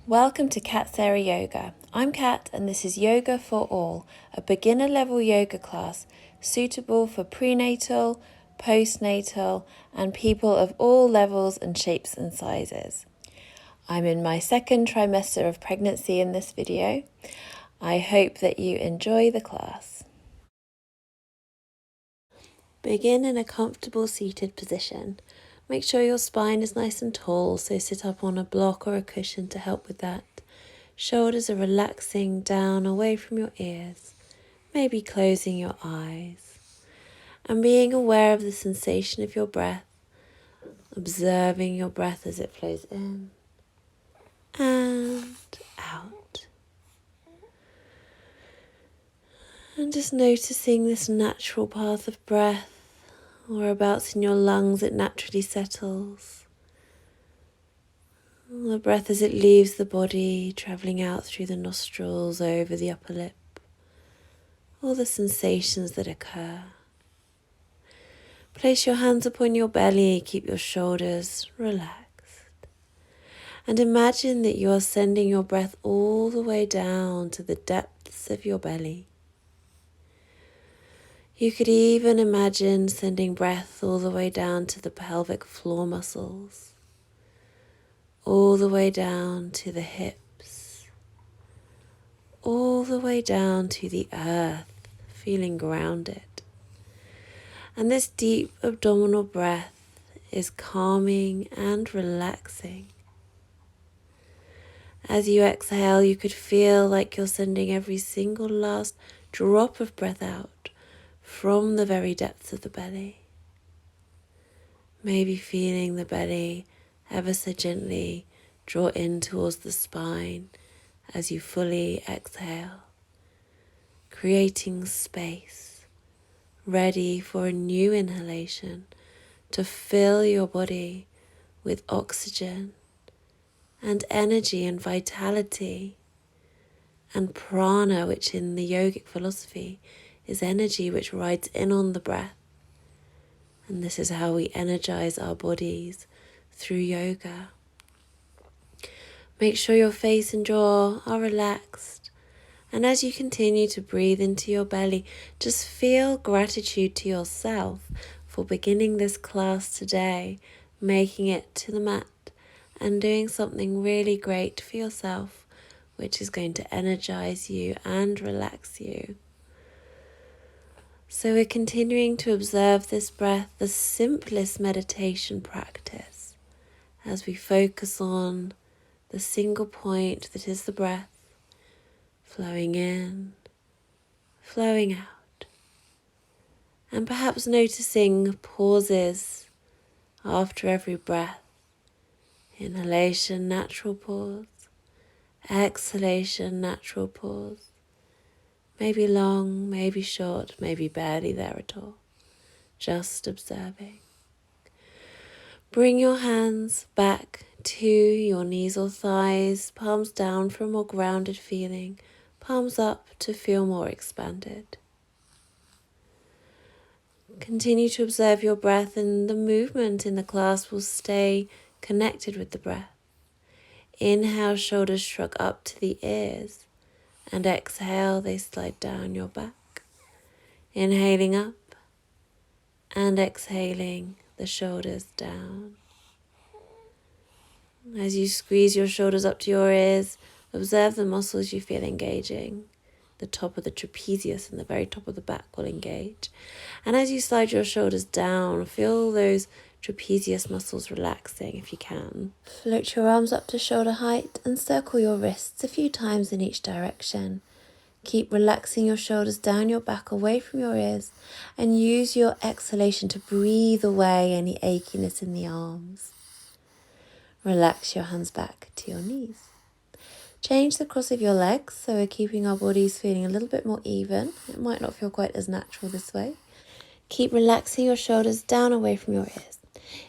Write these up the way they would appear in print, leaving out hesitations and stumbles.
Welcome to Kat Sarah Yoga. I'm Kat and this is Yoga for All, a beginner level yoga class suitable for prenatal, postnatal and people of all levels and shapes and sizes. I'm in my second trimester of pregnancy in this video. I hope that you enjoy the class. Begin in a comfortable seated position. Make sure your spine is nice and tall, so sit up on a block or a cushion to help with that. Shoulders are relaxing down away from your ears, maybe closing your eyes. And being aware of the sensation of your breath, observing your breath as it flows in and out. And just noticing this natural path of breath. Whereabouts in your lungs it naturally settles. The breath as it leaves the body, travelling out through the nostrils, over the upper lip. All the sensations that occur. Place your hands upon your belly, keep your shoulders relaxed. And imagine that you are sending your breath all the way down to the depths of your belly. You could even imagine sending breath all the way down to the pelvic floor muscles, all the way down to the hips, all the way down to the earth, feeling grounded. And this deep abdominal breath is calming and relaxing. As you exhale, you could feel like you're sending every single last drop of breath out from the very depths of the belly. Maybe feeling the belly ever so gently draw in towards the spine as you fully exhale, creating space, ready for a new inhalation to fill your body with oxygen and energy and vitality and prana, which in the yogic philosophy is energy which rides in on the breath. And this is how we energize our bodies through yoga. Make sure your face and jaw are relaxed. And as you continue to breathe into your belly, just feel gratitude to yourself for beginning this class today, making it to the mat and doing something really great for yourself, which is going to energize you and relax you. So we're continuing to observe this breath, the simplest meditation practice, as we focus on the single point that is the breath, flowing in, flowing out, and perhaps noticing pauses after every breath. Inhalation, natural pause. Exhalation, natural pause. Maybe long, maybe short, maybe barely there at all. Just observing. Bring your hands back to your knees or thighs, palms down for a more grounded feeling, palms up to feel more expanded. Continue to observe your breath, and the movement in the class will stay connected with the breath. Inhale, shoulders shrug up to the ears, and exhale, they slide down your back. Inhaling up and exhaling, the shoulders down. As you squeeze your shoulders up to your ears, observe the muscles you feel engaging. The top of the trapezius and the very top of the back will engage. And as you slide your shoulders down, feel those trapezius muscles relaxing if you can. Float your arms up to shoulder height and circle your wrists a few times in each direction. Keep relaxing your shoulders down your back away from your ears and use your exhalation to breathe away any achiness in the arms. Relax your hands back to your knees. Change the cross of your legs so we're keeping our bodies feeling a little bit more even. It might not feel quite as natural this way. Keep relaxing your shoulders down away from your ears.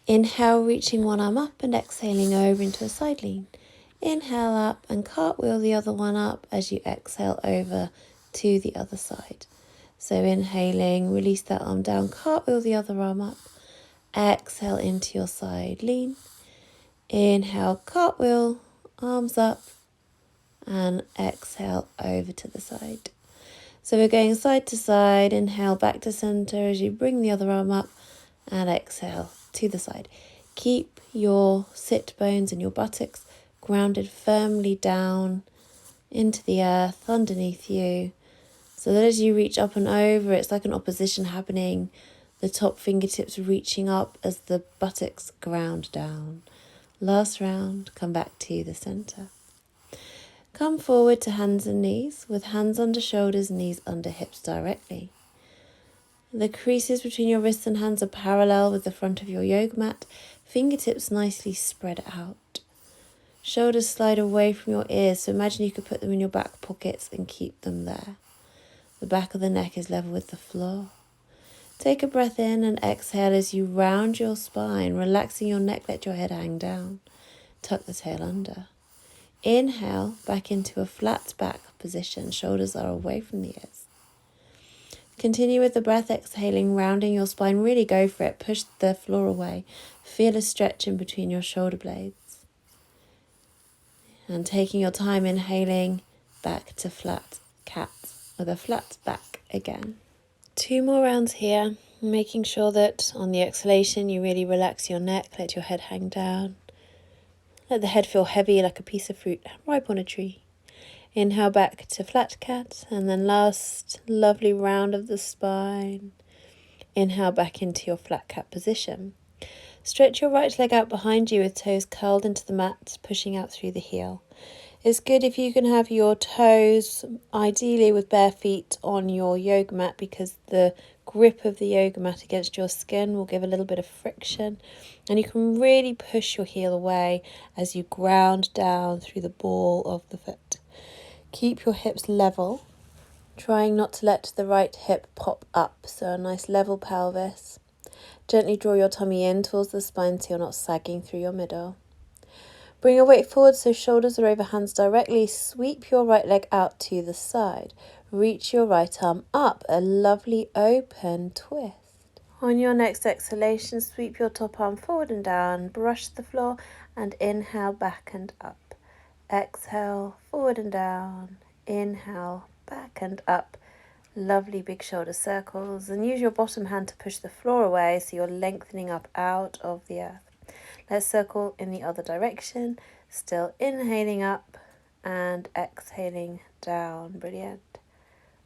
Inhale, reaching one arm up and exhaling over into a side lean. Inhale up and cartwheel the other one up as you exhale over to the other side. So inhaling, release that arm down, cartwheel the other arm up. Exhale into your side lean. Inhale, cartwheel, arms up, and exhale over to the side. So we're going side to side, inhale back to center as you bring the other arm up and exhale to the side. Keep your sit bones and your buttocks grounded firmly down into the earth underneath you, so that as you reach up and over, it's like an opposition happening, the top fingertips reaching up as the buttocks ground down. Last round, come back to the center. Come forward to hands and knees, with hands under shoulders, knees under hips directly. The creases between your wrists and hands are parallel with the front of your yoga mat, fingertips nicely spread out. Shoulders slide away from your ears, so imagine you could put them in your back pockets and keep them there. The back of the neck is level with the floor. Take a breath in and exhale as you round your spine, relaxing your neck, let your head hang down. Tuck the tail under. Inhale back into a flat back position, shoulders are away from the ears. Continue with the breath, exhaling, rounding your spine, really go for it, push the floor away. Feel a stretch in between your shoulder blades. And taking your time, inhaling back to flat cat with a flat back again. 2 more rounds here, making sure that on the exhalation you really relax your neck, let your head hang down. Let the head feel heavy like a piece of fruit ripe on a tree. Inhale back to flat cat, and then last lovely round of the spine. Inhale back into your flat cat position. Stretch your right leg out behind you with toes curled into the mat, pushing out through the heel. It's good if you can have your toes, ideally with bare feet, on your yoga mat, because the grip of the yoga mat against your skin will give a little bit of friction, and you can really push your heel away as you ground down through the ball of the foot. Keep your hips level, trying not to let the right hip pop up, so a nice level pelvis. Gently draw your tummy in towards the spine so you're not sagging through your middle. Bring your weight forward so shoulders are over hands directly. Sweep your right leg out to the side. Reach your right arm up, a lovely open twist. On your next exhalation, sweep your top arm forward and down, brush the floor, and inhale back and up. Exhale, forward and down. Inhale, back and up. Lovely big shoulder circles, and use your bottom hand to push the floor away so you're lengthening up out of the earth. Let's circle in the other direction, still inhaling up and exhaling down. Brilliant.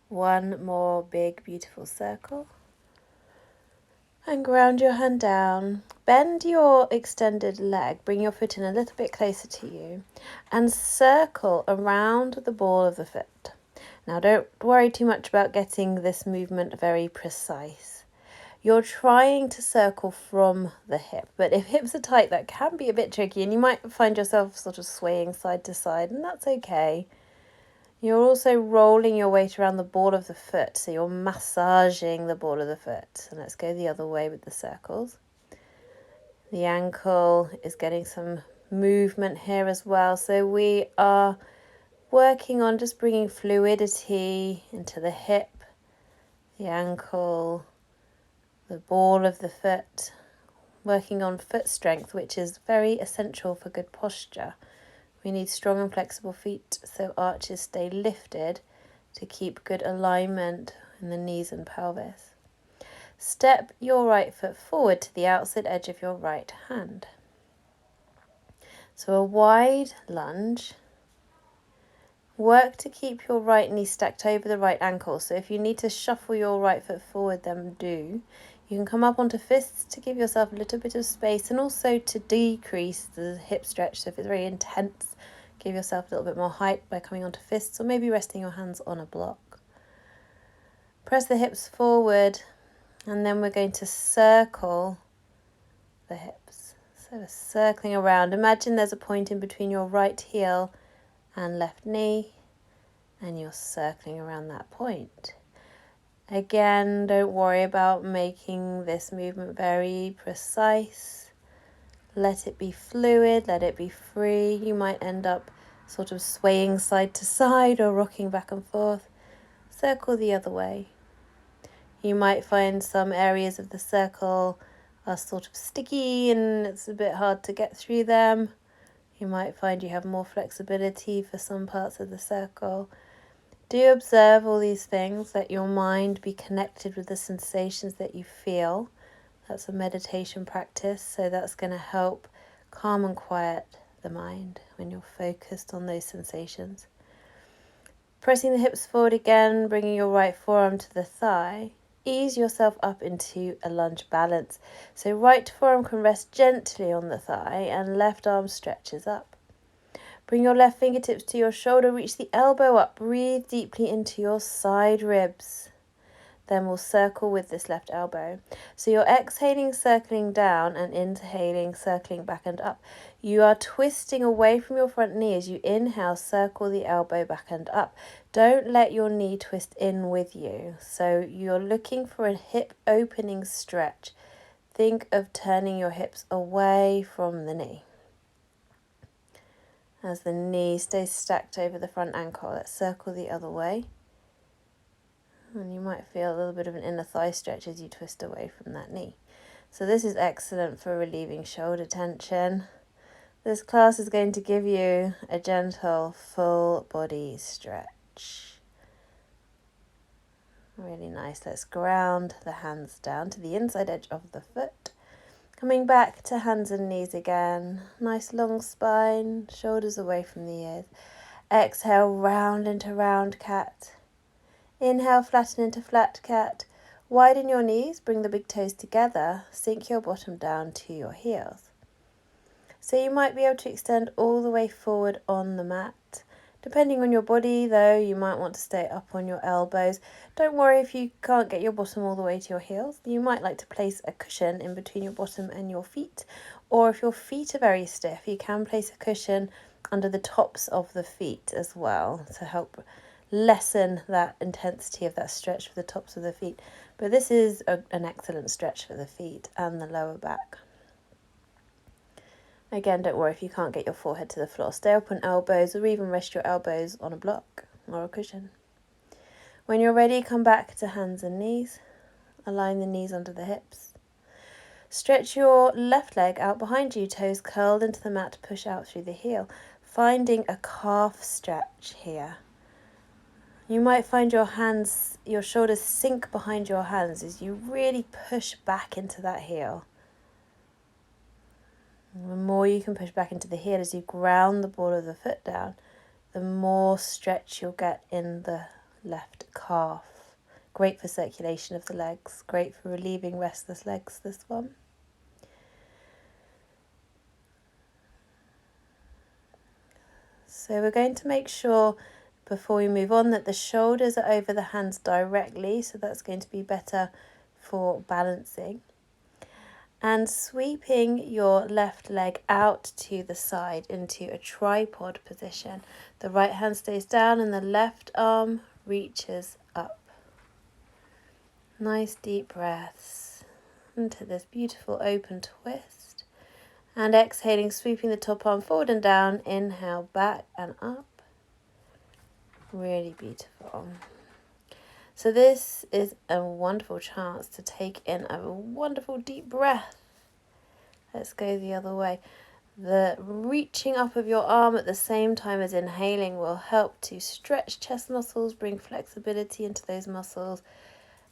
One more big beautiful circle. And ground your hand down. Bend your extended leg, bring your foot in a little bit closer to you, and circle around the ball of the foot. Now don't worry too much about getting this movement very precise. You're trying to circle from the hip, but if hips are tight, that can be a bit tricky, and you might find yourself sort of swaying side to side, and that's okay. You're also rolling your weight around the ball of the foot, so you're massaging the ball of the foot. And let's go the other way with the circles. The ankle is getting some movement here as well, so we are working on just bringing fluidity into the hip, the ankle, the ball of the foot, working on foot strength, which is very essential for good posture. We need strong and flexible feet so arches stay lifted to keep good alignment in the knees and pelvis. Step your right foot forward to the outside edge of your right hand. So a wide lunge. Work to keep your right knee stacked over the right ankle. So if you need to shuffle your right foot forward, then do. You can come up onto fists to give yourself a little bit of space, and also to decrease the hip stretch. So if it's very intense, give yourself a little bit more height by coming onto fists, or maybe resting your hands on a block. Press the hips forward, and then we're going to circle the hips. So we're circling around. Imagine there's a point in between your right heel and left knee, and you're circling around that point. Again, don't worry about making this movement very precise. Let it be fluid, let it be free. You might end up sort of swaying side to side or rocking back and forth. Circle the other way. You might find some areas of the circle are sort of sticky and it's a bit hard to get through them. You might find you have more flexibility for some parts of the circle. Do observe all these things. Let your mind be connected with the sensations that you feel. That's a meditation practice, so that's going to help calm and quiet the mind when you're focused on those sensations. Pressing the hips forward again, bringing your right forearm to the thigh. Ease yourself up into a lunge balance. So right forearm can rest gently on the thigh and left arm stretches up. Bring your left fingertips to your shoulder, reach the elbow up, breathe deeply into your side ribs. Then we'll circle with this left elbow. So you're exhaling, circling down, and inhaling, circling back and up. You are twisting away from your front knee as you inhale, circle the elbow back and up. Don't let your knee twist in with you. So you're looking for a hip opening stretch. Think of turning your hips away from the knee. As the knee stays stacked over the front ankle, let's circle the other way. And you might feel a little bit of an inner thigh stretch as you twist away from that knee. So this is excellent for relieving shoulder tension. This class is going to give you a gentle full body stretch. Really nice. Let's ground the hands down to the inside edge of the foot. Coming back to hands and knees again. Nice long spine, shoulders away from the ears. Exhale, round into round cat. Inhale, flatten into flat cat. Widen your knees, bring the big toes together. Sink your bottom down to your heels. So you might be able to extend all the way forward on the mat. Depending on your body though, you might want to stay up on your elbows. Don't worry if you can't get your bottom all the way to your heels. You might like to place a cushion in between your bottom and your feet. Or if your feet are very stiff, you can place a cushion under the tops of the feet as well to help lessen that intensity of that stretch for the tops of the feet. But this is an excellent stretch for the feet and the lower back. Again, don't worry if you can't get your forehead to the floor. Stay up on elbows or even rest your elbows on a block or a cushion. When you're ready, come back to hands and knees. Align the knees under the hips. Stretch your left leg out behind you, toes curled into the mat, push out through the heel, finding a calf stretch here. You might find your shoulders sink behind your hands as you really push back into that heel. The more you can push back into the heel as you ground the ball of the foot down, the more stretch you'll get in the left calf. Great for circulation of the legs, great for relieving restless legs, this one. So we're going to make sure before we move on that the shoulders are over the hands directly, so that's going to be better for balancing. And sweeping your left leg out to the side into a tripod position. The right hand stays down and the left arm reaches up. Nice deep breaths into this beautiful open twist. And exhaling, sweeping the top arm forward and down. Inhale, back and up. Really beautiful. So this is a wonderful chance to take in a wonderful deep breath. Let's go the other way. The reaching up of your arm at the same time as inhaling will help to stretch chest muscles, bring flexibility into those muscles.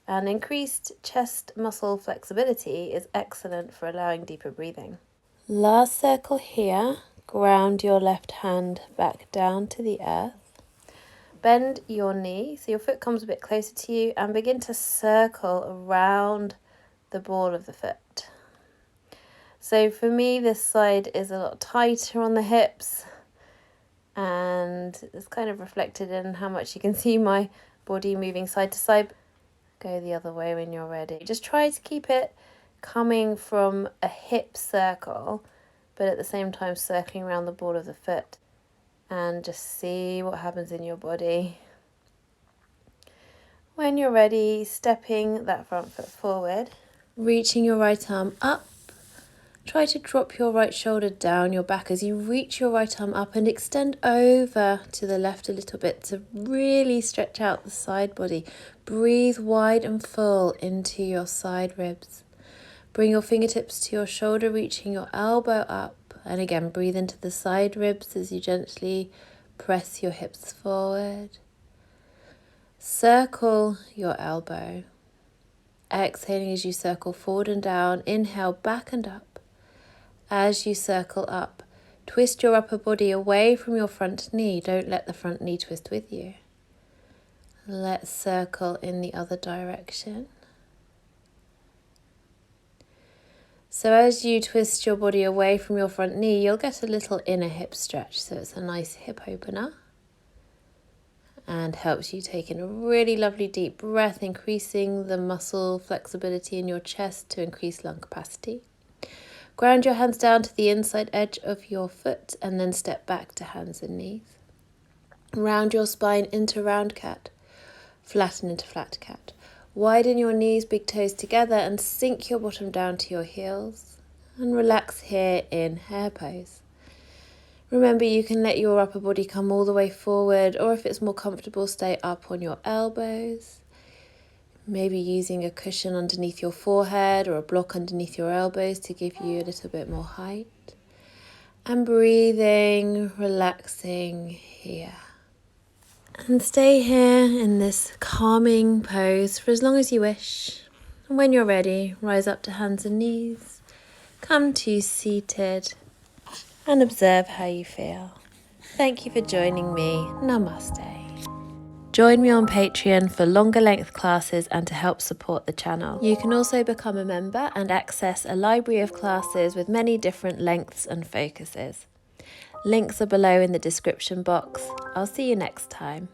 And increased chest muscle flexibility is excellent for allowing deeper breathing. Last circle here. Ground your left hand back down to the earth. Bend your knee so your foot comes a bit closer to you and begin to circle around the ball of the foot. So for me, this side is a lot tighter on the hips and it's kind of reflected in how much you can see my body moving side to side. Go the other way when you're ready. Just try to keep it coming from a hip circle, but at the same time circling around the ball of the foot. And just see what happens in your body. When you're ready, stepping that front foot forward, reaching your right arm up. Try to drop your right shoulder down your back as you reach your right arm up and extend over to the left a little bit to really stretch out the side body. Breathe wide and full into your side ribs. Bring your fingertips to your shoulder, reaching your elbow up And again, breathe into the side ribs as you gently press your hips forward. Circle your elbow. Exhaling as you circle forward and down. Inhale, back and up. As you circle up, twist your upper body away from your front knee. Don't let the front knee twist with you. Let's circle in the other direction. So as you twist your body away from your front knee, you'll get a little inner hip stretch. So it's a nice hip opener and helps you take in a really lovely deep breath, increasing the muscle flexibility in your chest to increase lung capacity. Ground your hands down to the inside edge of your foot and then step back to hands and knees. Round your spine into round cat, flatten into flat cat. Widen your knees, big toes together and sink your bottom down to your heels. And relax here in hare pose. Remember, you can let your upper body come all the way forward, or if it's more comfortable, stay up on your elbows. Maybe using a cushion underneath your forehead or a block underneath your elbows to give you a little bit more height. And breathing, relaxing here. And stay here in this calming pose for as long as you wish. And when you're ready, rise up to hands and knees. Come to seated and observe how you feel. Thank you for joining me. Namaste. Join me on Patreon for longer length classes and to help support the channel. You can also become a member and access a library of classes with many different lengths and focuses. Links are below in the description box. I'll see you next time.